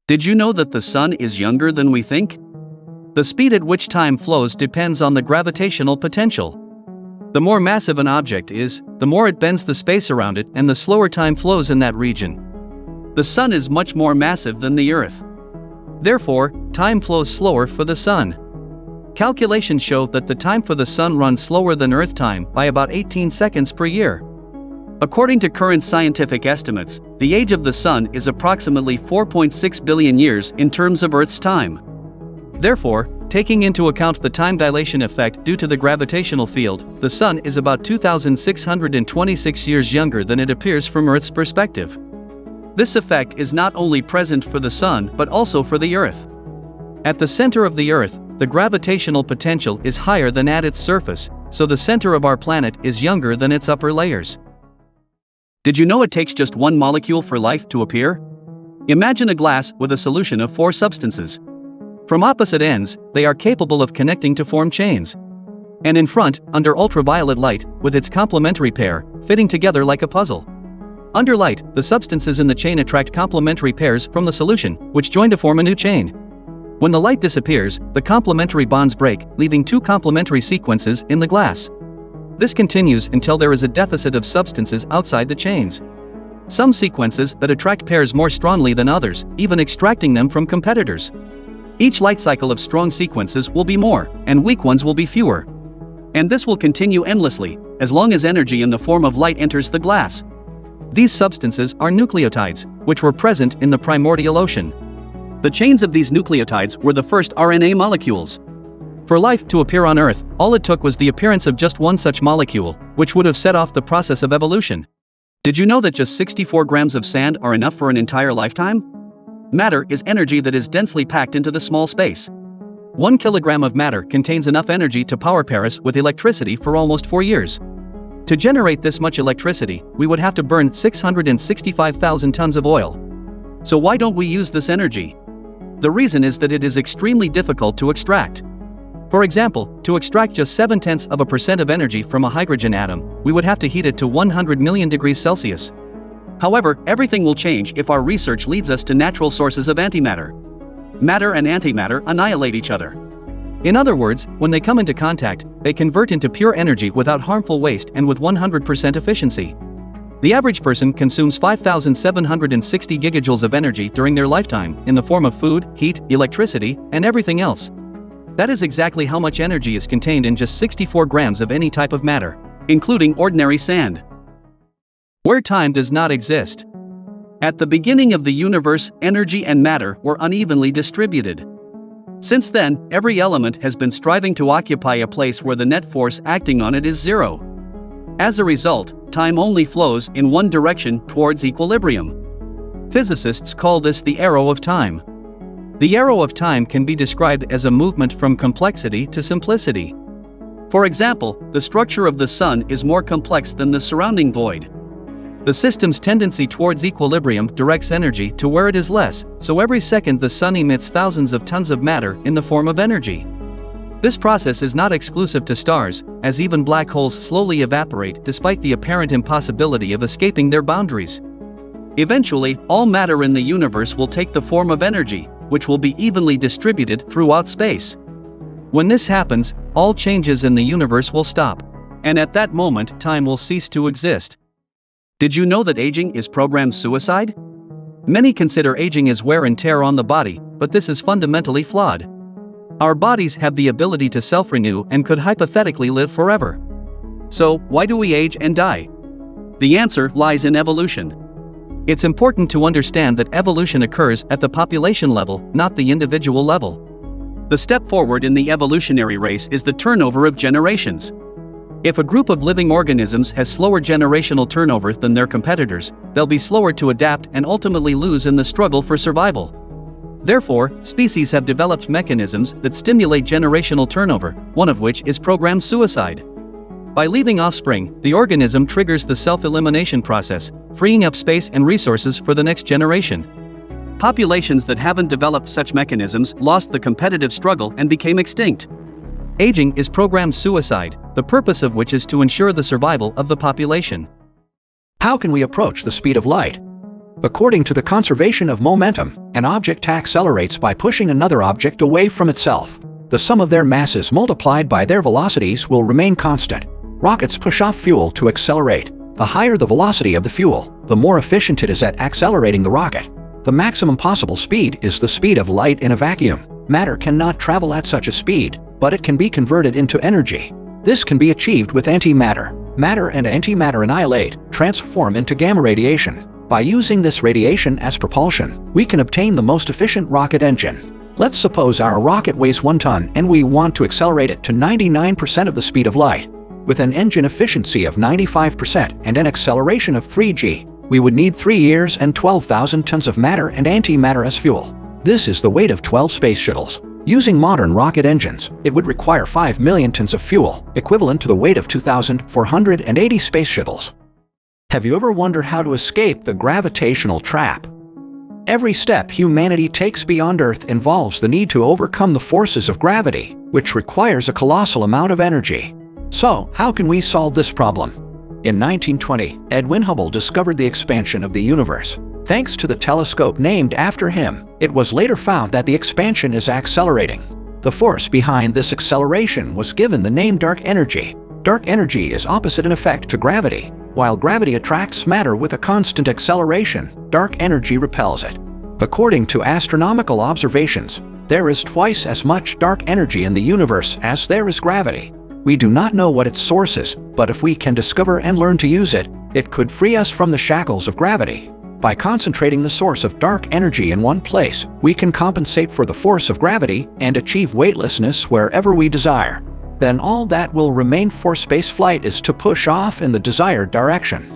Did you know that the sun is younger than we think? The speed at which time flows depends on the gravitational potential. The more massive an object is, the more it bends the space around it and the slower time flows in that region. The sun is much more massive than the Earth. Therefore, time flows slower for the sun. Calculations show that the time for the sun runs slower than Earth time by about 18 seconds per year. According to current scientific estimates, the age of the sun is approximately 4.6 billion years in terms of Earth's time. Therefore, taking into account the time dilation effect due to the gravitational field, the sun is about 2,626 years younger than it appears from Earth's perspective. This effect is not only present for the sun but also for the Earth. At the center of the Earth, the gravitational potential is higher than at its surface, so the center of our planet is younger than its upper layers. Did you know it takes just one molecule for life to appear? Imagine a glass with a solution of 4 substances. From opposite ends, they are capable of connecting to form chains. And in front, under ultraviolet light, with its complementary pair, fitting together like a puzzle. Under light, the substances in the chain attract complementary pairs from the solution, which join to form a new chain. When the light disappears, the complementary bonds break, leaving 2 complementary sequences in the glass. This continues until there is a deficit of substances outside the chains. Some sequences that attract pairs more strongly than others, even extracting them from competitors. Each light cycle of strong sequences will be more, and weak ones will be fewer. And this will continue endlessly, as long as energy in the form of light enters the glass. These substances are nucleotides, which were present in the primordial ocean. The chains of these nucleotides were the first RNA molecules. For life to appear on Earth, all it took was the appearance of just one such molecule, which would have set off the process of evolution. Did you know that just 64 grams of sand are enough for an entire lifetime? Matter is energy that is densely packed into the small space. 1 kilogram of matter contains enough energy to power Paris with electricity for almost 4 years. To generate this much electricity, we would have to burn 665,000 tons of oil. So why don't we use this energy? The reason is that it is extremely difficult to extract. For example, to extract just 0.7% of energy from a hydrogen atom, we would have to heat it to 100 million degrees Celsius. However, everything will change if our research leads us to natural sources of antimatter. Matter and antimatter annihilate each other. In other words, when they come into contact, they convert into pure energy without harmful waste and with 100% efficiency. The average person consumes 5,760 gigajoules of energy during their lifetime, in the form of food, heat, electricity, and everything else. That is exactly how much energy is contained in just 64 grams of any type of matter, including ordinary sand. Where time does not exist. At the beginning of the universe, energy and matter were unevenly distributed. Since then, every element has been striving to occupy a place where the net force acting on it is 0. As a result, time only flows in one direction towards equilibrium. Physicists call this the arrow of time. The arrow of time can be described as a movement from complexity to simplicity. For example, the structure of the sun is more complex than the surrounding void. The system's tendency towards equilibrium directs energy to where it is less, so every second the sun emits thousands of tons of matter in the form of energy. This process is not exclusive to stars, as even black holes slowly evaporate despite the apparent impossibility of escaping their boundaries. Eventually, all matter in the universe will take the form of energy, which will be evenly distributed throughout space. When this happens, all changes in the universe will stop. And at that moment, time will cease to exist. Did you know that aging is programmed suicide? Many consider aging as wear and tear on the body, but this is fundamentally flawed. Our bodies have the ability to self-renew and could hypothetically live forever. So, why do we age and die? The answer lies in evolution. It's important to understand that evolution occurs at the population level, not the individual level. The step forward in the evolutionary race is the turnover of generations. If a group of living organisms has slower generational turnover than their competitors, they'll be slower to adapt and ultimately lose in the struggle for survival. Therefore, species have developed mechanisms that stimulate generational turnover, one of which is programmed suicide. By leaving offspring, the organism triggers the self-elimination process, freeing up space and resources for the next generation. Populations that haven't developed such mechanisms lost the competitive struggle and became extinct. Aging is programmed suicide, the purpose of which is to ensure the survival of the population. How can we approach the speed of light? According to the conservation of momentum, an object accelerates by pushing another object away from itself. The sum of their masses multiplied by their velocities will remain constant. Rockets push off fuel to accelerate. The higher the velocity of the fuel, the more efficient it is at accelerating the rocket. The maximum possible speed is the speed of light in a vacuum. Matter cannot travel at such a speed, but it can be converted into energy. This can be achieved with antimatter. Matter and antimatter annihilate, transform into gamma radiation. By using this radiation as propulsion, we can obtain the most efficient rocket engine. Let's suppose our rocket weighs 1 ton and we want to accelerate it to 99% of the speed of light. With an engine efficiency of 95% and an acceleration of 3g, we would need 3 years and 12,000 tons of matter and antimatter as fuel. This is the weight of 12 space shuttles. Using modern rocket engines, it would require 5 million tons of fuel, equivalent to the weight of 2,480 space shuttles. Have you ever wondered how to escape the gravitational trap? Every step humanity takes beyond Earth involves the need to overcome the forces of gravity, which requires a colossal amount of energy. So, how can we solve this problem? In 1920, Edwin Hubble discovered the expansion of the universe. Thanks to the telescope named after him, it was later found that the expansion is accelerating. The force behind this acceleration was given the name dark energy. Dark energy is opposite in effect to gravity. While gravity attracts matter with a constant acceleration, dark energy repels it. According to astronomical observations, there is twice as much dark energy in the universe as there is gravity. We do not know what its source is, but if we can discover and learn to use it, it could free us from the shackles of gravity. By concentrating the source of dark energy in one place, we can compensate for the force of gravity and achieve weightlessness wherever we desire. Then all that will remain for spaceflight is to push off in the desired direction.